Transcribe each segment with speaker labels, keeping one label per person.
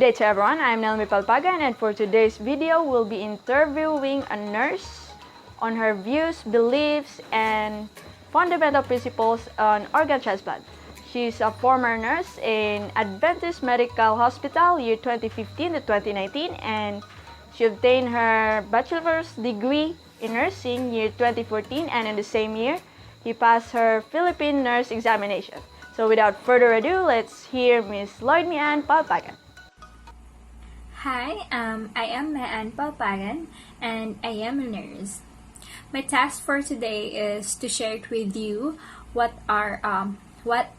Speaker 1: day to everyone, I'm Palpagan, and for today's video, we'll be interviewing a nurse on her views, beliefs, and fundamental principles on organ transplant. She's a former nurse in Adventist Medical Hospital year 2015 to 2019, and she obtained her bachelor's degree in nursing year 2014, and in the same year, he passed her Philippine nurse examination. So without further ado, let's hear Miss Lloyd Mian Palpagan.
Speaker 2: Hi, I am Maan Palpagan and I am a nurse. My task for today is to share it with you what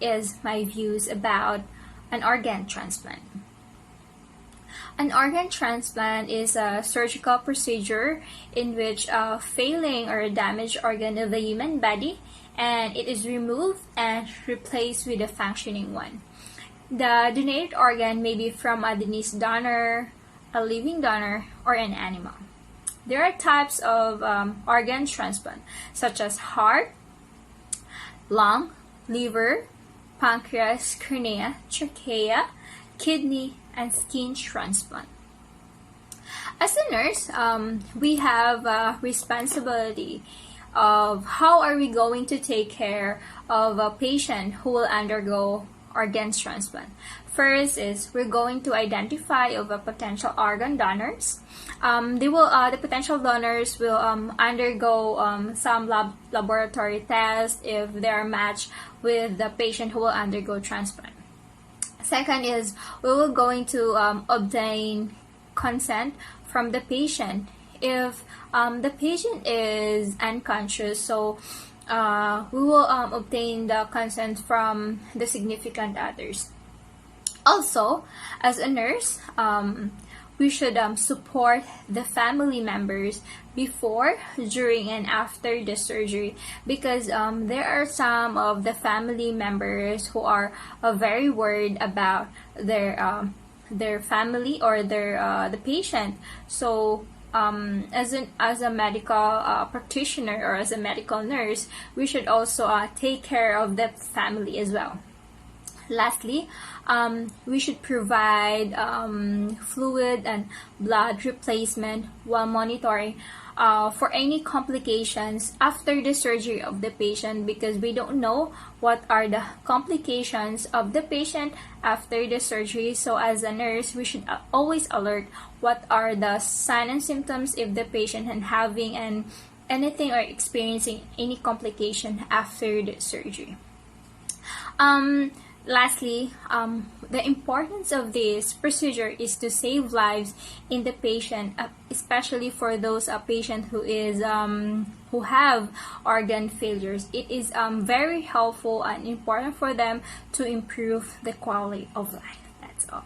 Speaker 2: is my views about an organ transplant. An organ transplant is a surgical procedure in which a failing or a damaged organ of the human body and it is removed and replaced with a functioning one. The donated organ may be from a deceased donor, a living donor, or an animal. There are types of organ transplant such as heart, lung, liver, pancreas, cornea, trachea, kidney, and skin transplant. As a nurse, we have a responsibility of how are we going to take care of a patient who will undergo organ transplant. First is we're going to identify of a potential organ donors. The potential donors will undergo some laboratory tests if they are matched with the patient who will undergo transplant. Second is we will going to obtain consent from the patient. If the patient is unconscious, so we will obtain the consent from the significant others. Also, as a nurse, we should support the family members before, during, and after the surgery because there are some of the family members who are very worried about their family or the patient. So as a medical practitioner or as a medical nurse, we should also take care of the family as well. Lastly, we should provide fluid and blood replacement while monitoring for any complications after the surgery of the patient because we don't know what are the complications of the patient after the surgery. So as a nurse, we should always alert what are the signs and symptoms if the patient is having anything or experiencing any complication after the surgery. Lastly, the importance of this procedure is to save lives in the patient, especially for those patients who have organ failures. It is very helpful and important for them to improve the quality of life. That's all.